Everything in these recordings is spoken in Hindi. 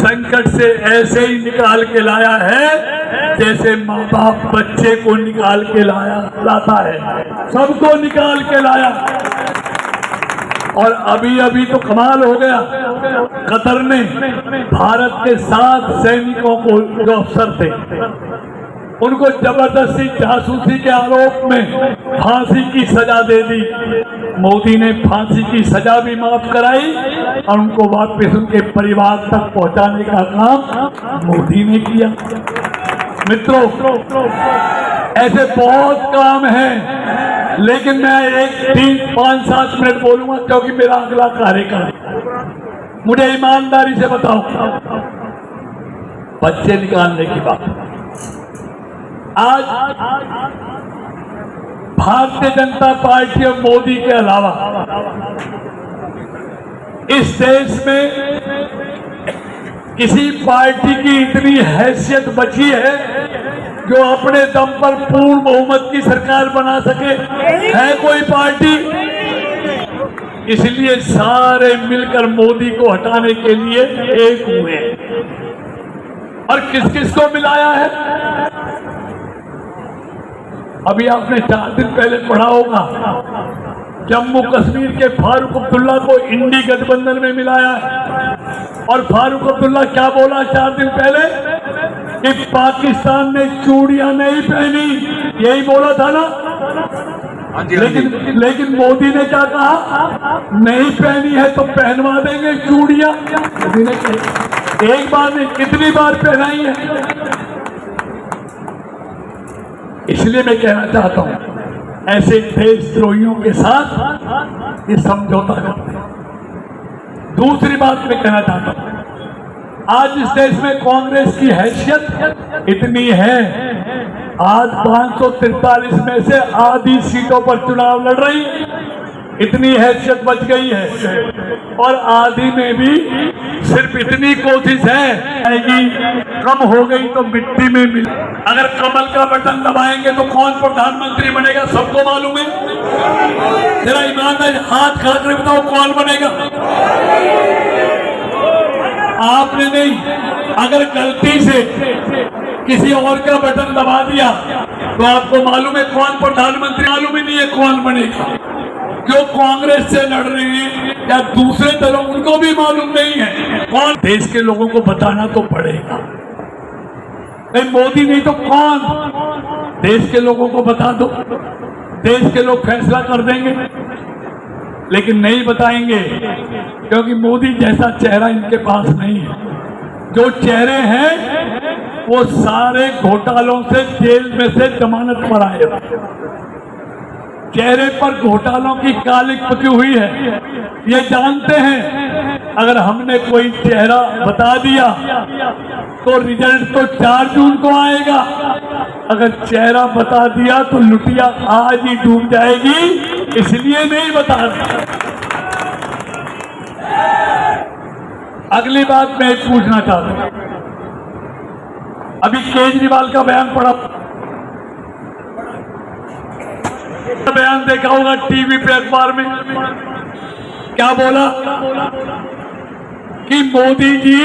संकट से ऐसे ही निकाल के लाया है जैसे माँ बाप बच्चे को निकाल के लाता है। सबको निकाल के लाया। और अभी अभी तो कमाल हो गया, कतर ने भारत के 7 सैनिकों को जो अफसर थे उनको जबरदस्ती जासूसी के आरोप में फांसी की सजा दे दी। मोदी ने फांसी की सजा भी माफ कराई और उनको वापस उनके परिवार तक पहुंचाने का काम मोदी ने किया। मित्रों, ऐसे बहुत काम हैं, लेकिन मैं 3-5-7 मिनट बोलूंगा क्योंकि मेरा अगला कार्यक्रम है। मुझे ईमानदारी से बताओ, बच्चे निकालने की बात, आज भारतीय जनता पार्टी और मोदी के अलावा इस देश में किसी पार्टी की इतनी हैसियत बची है जो अपने दम पर पूर्ण बहुमत की सरकार बना सके? है कोई पार्टी? इसलिए सारे मिलकर मोदी को हटाने के लिए एक हुए। और किस किस को मिलाया है? अभी आपने 4 दिन पहले पढ़ा होगा, जम्मू कश्मीर के फारूक अब्दुल्ला को इंडी गठबंधन में मिलाया है। और फारूक अब्दुल्ला क्या बोला 4 दिन पहले कि पाकिस्तान ने चूड़ियां नहीं पहनी, यही बोला था ना? लेकिन मोदी ने क्या कहा? नहीं पहनी है तो पहनवा देंगे चूड़ियां। मोदी ने एक बार नहीं, कितनी बार पहनाई है। इसलिए मैं कहना चाहता हूं, ऐसे देशद्रोहियों के साथ ये समझौता करते हैं। दूसरी बात मैं कहना चाहता हूं, आज इस देश में कांग्रेस की हैसियत इतनी है, आज 543 में से आधी सीटों पर चुनाव लड़ रही, इतनी हैसियत बच गई है। और आधी में भी सिर्फ इतनी कोशिश है कि कम हो गई तो मिट्टी में मिल। अगर कमल का बटन दबाएंगे तो कौन प्रधानमंत्री बनेगा? सबको मालूम है। जरा ईमानदार हाथ खड़ा कर बताओ, कौन बनेगा? आपने नहीं, अगर गलती से किसी और का बटन दबा दिया तो आपको मालूम है कौन प्रधानमंत्री? मालूम ही नहीं है कौन बनेगा। जो कांग्रेस से लड़ रहे हैं या दूसरे दलों, उनको भी मालूम नहीं है कौन। देश के लोगों को बताना तो पड़ेगा। नहीं मोदी नहीं तो कौन? देश के लोगों को बता दो, देश के लोग फैसला कर देंगे। लेकिन नहीं बताएंगे क्योंकि मोदी जैसा चेहरा इनके पास नहीं है। जो चेहरे हैं वो सारे घोटालों से जेल में से जमानत पर आए। चेहरे पर घोटालों की कालिक पुती हुई है, ये जानते हैं। अगर हमने कोई चेहरा बता दिया तो रिजल्ट तो 4 जून को आएगा। अगर चेहरा बता दिया तो लुटिया आज ही डूब जाएगी, इसलिए नहीं बता रहा। अगली बात मैं पूछना चाहता हूं, अभी केजरीवाल का बयान पढ़ा, बयान देखा होगा टीवी पे, अखबार में। क्या बोला कि मोदी जी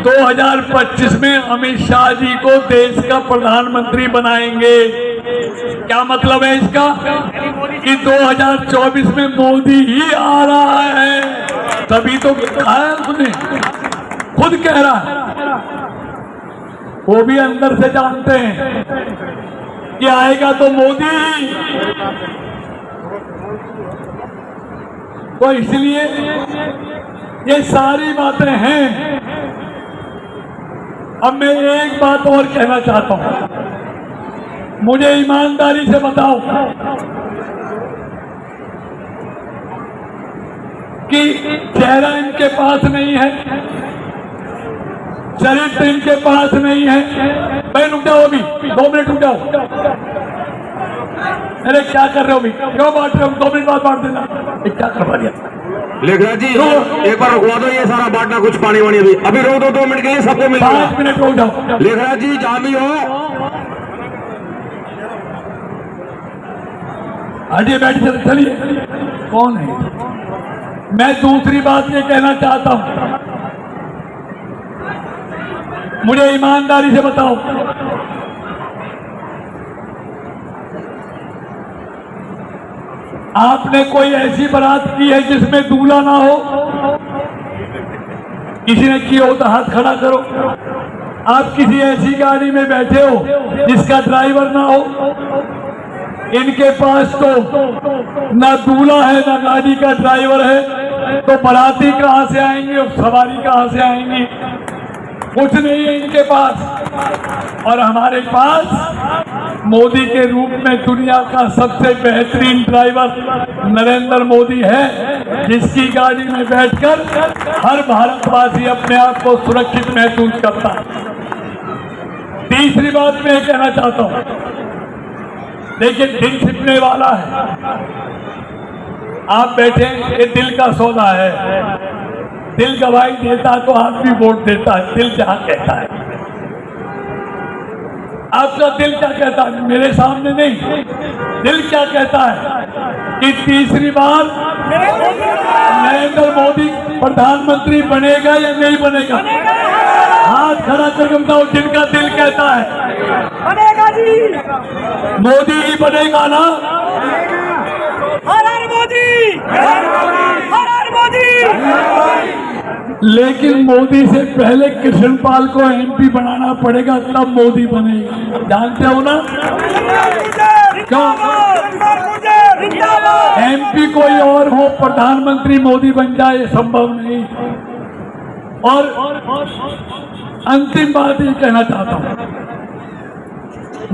2025 में अमित शाह जी को देश का प्रधानमंत्री बनाएंगे। क्या मतलब है इसका? कि 2024 में मोदी ही आ रहा है। तभी तो कहा उसने, खुद कह रहा है। वो भी अंदर से जानते हैं कि आएगा तो मोदी। तो इसलिए ये सारी बातें हैं। अब मैं एक बात और कहना चाहता हूं, मुझे ईमानदारी से बताओ कि चेहरा इनके पास नहीं है, चरित्र इनके पास नहीं है। भाई रुक जाओ, अभी 2 मिनट रुक जाओ। अरे क्या कर रहे हो? अभी क्यों बांट रहे हो? 2 मिनट बाद बांट देना। क्या करवा दिया? लेखराज जी एक बार रुकवा दो, ये सारा बांटना कुछ पानी वानी अभी रोक दो। 2 मिनट के लिए सबको मिलेगा। 5 मिनट रुक जाओ। लेखराज जी जहां भी हो, आइए बैठ चलिए। कौन है? मैं दूसरी बात ये कहना चाहता हूं, मुझे ईमानदारी से बताओ, आपने कोई ऐसी बारात की है जिसमें दूल्हा ना हो? किसी ने किया हो तो हाथ खड़ा करो। आप किसी ऐसी गाड़ी में बैठे हो जिसका ड्राइवर ना हो? इनके पास तो ना दूल्हा है ना गाड़ी का ड्राइवर है, तो बाराती कहां से आएंगे और सवारी कहां से आएंगी? कुछ नहीं है इनके पास। और हमारे पास मोदी के रूप में दुनिया का सबसे बेहतरीन ड्राइवर नरेंद्र मोदी है, जिसकी गाड़ी में बैठकर हर भारतवासी अपने आप को सुरक्षित महसूस करता है। तीसरी बात मैं कहना चाहता हूं, देखिए दिन छिपने वाला है। आप बैठे, ये दिल का सौदा है। दिल गवाही देता तो आदमी वोट देता है। दिल क्या कहता है? आपका दिल क्या कहता है? मेरे सामने नहीं, दिल क्या कहता है कि तीसरी बार नरेंद्र मोदी प्रधानमंत्री बनेगा या नहीं बनेगा? हाथ खड़ा करके बताओ जिनका दिल कहता है बनेगा जी, मोदी ही बनेगा ना? हर हर मोदी, हर हर मोदी। लेकिन मोदी से पहले कृष्णपाल को एमपी बनाना पड़ेगा, तब मोदी बनेगा। जानते हो ना? क्यों? एमपी कोई और हो, प्रधानमंत्री मोदी बन जाए, ये संभव नहीं। और अंतिम बात ये कहना चाहता हूं,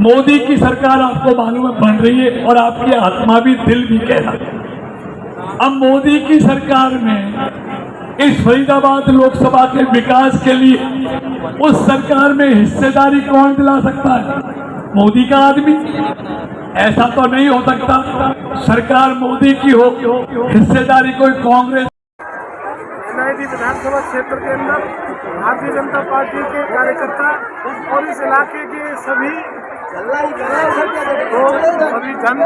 मोदी की सरकार आपको मालूम है बन रही है, और आपकी आत्मा भी दिल भी कह रहा है। अब मोदी की सरकार में इस फरीदाबाद लोकसभा के विकास के लिए उस सरकार में हिस्सेदारी कौन दिला सकता है? मोदी का आदमी। ऐसा तो नहीं हो सकता सरकार मोदी की हो, हिस्सेदारी कोई कांग्रेस। नई विधानसभा क्षेत्र के अंदर भारतीय जनता पार्टी के कार्यकर्ता और इस इलाके के सभी लोग, सभी जन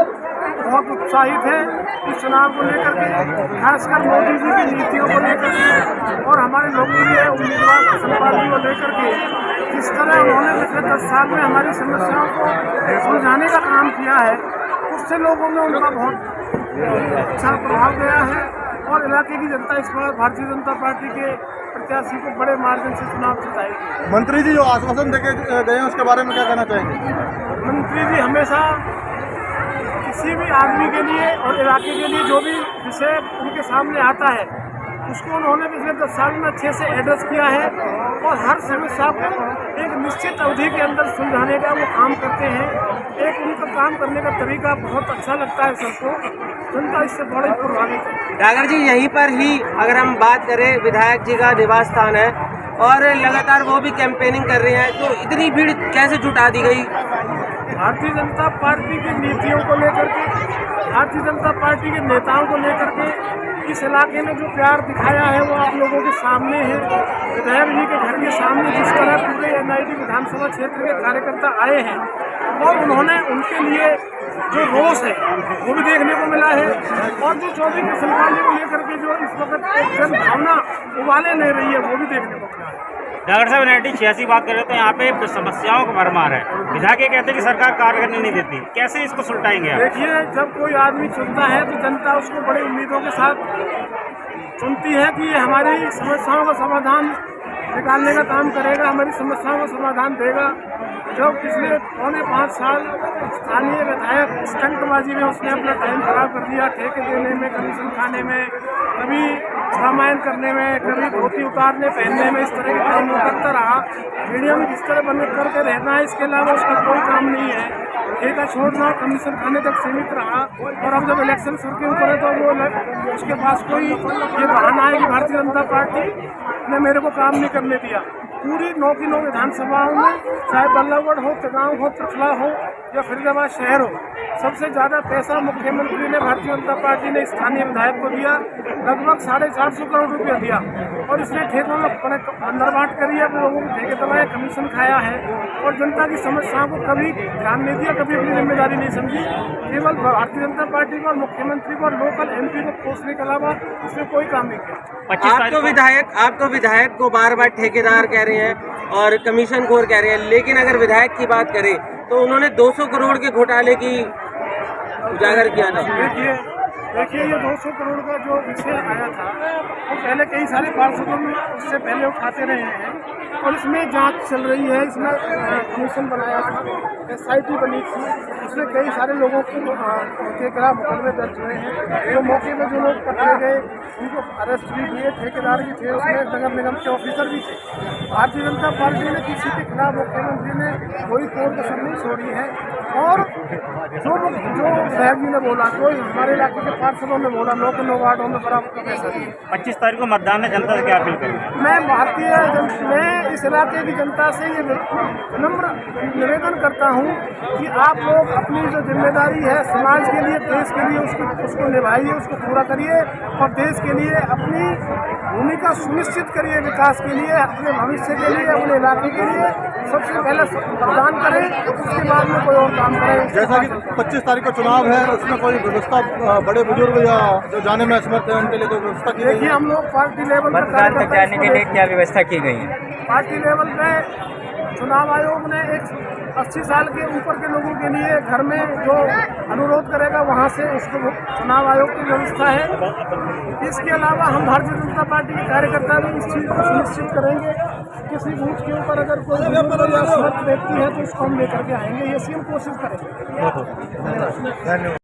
बहुत उत्साहित हैं इस चुनाव को लेकर के, खासकर मोदी जी की नीतियों को लेकर के और हमारे लोकप्रिय उम्मीदवार कृष्णपाल जी को लेकर के। जिस तरह उन्होंने पिछले 10 साल में हमारी समस्याओं को सुलझाने का काम किया है, उससे लोगों में उनका बहुत अच्छा प्रभाव गया है। और इलाके की जनता इस बार भारतीय जनता पार्टी के प्रत्याशी को बड़े मार्जिन से चुनाव जिताएगी। मंत्री जी जो आश्वासन देके गए हैं उसके बारे में क्या कहना चाहेंगे? मंत्री जी हमेशा किसी भी आदमी के लिए और इलाके के लिए जो भी विषय उनके सामने आता है उसको उन्होंने पिछले 10 साल में अच्छे से एड्रेस किया है और हर समस्या को एक निश्चित अवधि के अंदर सुलझाने का वो काम करते हैं। एक उनका काम करने का तरीका बहुत अच्छा लगता है सबको, जनता इससे बड़ी प्रभावित है। डागर जी, यहीं पर ही अगर हम बात करें, विधायक जी का निवास स्थान है और लगातार वो भी कैंपेनिंग कर रहे हैं, तो इतनी भीड़ कैसे जुटा दी गई? भारतीय जनता पार्टी की नीतियों को लेकर के, भारतीय जनता पार्टी के नेताओं को लेकर के इस इलाके ने जो प्यार दिखाया है वो आप लोगों के सामने है। विधायक जी के घर के सामने जिस तरह पूरे एनआईटी विधानसभा क्षेत्र के कार्यकर्ता आए हैं और उन्होंने उनके लिए जो रोष है वो भी देखने को मिला है, और जो चौधरी कृष्णपाल जी को लेकर के जो इस वक्त एक जन भावना उबाले ले रही है वो भी देखने को मिला है। डॉक्टर साहब 1986 बात करें तो यहाँ पे समस्याओं का भरमार है। विधायक ये कहते हैं कि सरकार कार्य करने नहीं देती, कैसे इसको सुलटाएंगे आप? देखिए, जब कोई आदमी चुनता है तो जनता उसको बड़ी उम्मीदों के साथ चुनती है कि ये हमारी समस्याओं का समाधान निकालने का काम करेगा, हमारी समस्याओं का समाधान देगा। जब पिछले 4.5 साल स्थानीय विधायक स्टंटबाजी में उसने अपना टाइम खराब कर दिया, ठेके देने में, कमीशन खाने में, कभी रामायण करने में, कभी धोती उतारने पहनने में, इस तरह के काम वो करता रहा। मीडिया में किस तरह बंद करके रहना है, इसके अलावा उसका कोई काम नहीं है। ठेका छोड़ना, कमीशन खाने तक सीमित रहा, और अब जब इलेक्शन सर के ऊपर है तो वो उसके पास कोई ये बहाना है कि भारतीय जनता पार्टी ने मेरे को काम नहीं करने दिया। पूरी 9 की 9 विधानसभाओं में, चाहे बल्लभगढ़ हो, तिगांव हो, पृथला हो या फरीदाबाद शहर हो, सबसे ज़्यादा पैसा मुख्यमंत्री ने भारतीय जनता पार्टी ने स्थानीय विधायक को दिया। लगभग 450 करोड़ रुपया दिया, और इसने ठेकों में अंदरबांट करी है, अपने लोगों को ठेके दबाए, कमीशन खाया है, और जनता की समस्याओं को कभी ध्यान नहीं दिया, कभी अपनी जिम्मेदारी नहीं समझी। केवल भारतीय जनता पार्टी को और मुख्यमंत्री को और लोकल एमपी को कोसने के अलावा इसने कोई काम नहीं किया। आप तो विधायक को बार बार ठेकेदार कह रहे हैं, और कमीशन खोर कह रहे हैं, लेकिन अगर विधायक की बात करें तो उन्होंने 200 करोड़ के घोटाले की उजागर किया था। देखिए ये 200 करोड़ का जो विषय आया था वो पहले कई सारे पार्षदों में उससे पहले उठाते रहे हैं और इसमें जांच चल रही है। इसमें कमीशन बनाया था, SIT बनी थी, इसमें कई सारे लोगों के खिलाफ मुकदमे दर्ज हुए हैं। जो मौके पर जो लोग पकड़े गए उनको अरेस्ट भी किए, ठेकेदार भी थे, उसमें नगर निगम के ऑफिसर भी थे। भारतीय जनता पार्टी ने किसी के खिलाफ मुख्यमंत्री ने कोई कोर्ट कसर नहीं छोड़ी है। और जो साहब जी ने बोला, कोई हमारे इलाके के पार्षदों ने बोला, 9 वार्डों में बराबर का पैसा दिया। 25 तारीख को मतदान है, जनता से क्या अपील करेंगे? मैं इस इलाके की जनता से ये नम्र निवेदन करता हूँ कि आप लोग अपनी जो जिम्मेदारी है समाज के लिए, देश के लिए, उसको निभाइए, उसको पूरा करिए और देश के लिए अपनी भूमिका सुनिश्चित करिए, विकास के लिए, अपने भविष्य के लिए, अपने इलाके के लिए सबसे पहले मतदान करें, उसके बाद में कोई और काम करें। जैसा कि 25 तारीख को चुनाव है, उसमें कोई व्यवस्था बड़े बुजुर्ग या जो जाने में असमर्थ है उनके लिए कोई व्यवस्था की? देखिए हम लोग पार्टी लेवल पर मतदान तक जाने के लिए क्या व्यवस्था की गई है? पार्टी लेवल पे चुनाव आयोग ने 80 साल के ऊपर के लोगों के लिए घर में जो अनुरोध करेगा वहां से उसको चुनाव आयोग की व्यवस्था है। इसके अलावा हम भारतीय जनता पार्टी के कार्यकर्ता भी इस चीज़ को सुनिश्चित करेंगे। किसी बूथ के ऊपर अगर कोई या समर्थ व्यक्ति है तो उसको हम लेकर के आएंगे, ये सी हम कोशिश करेंगे।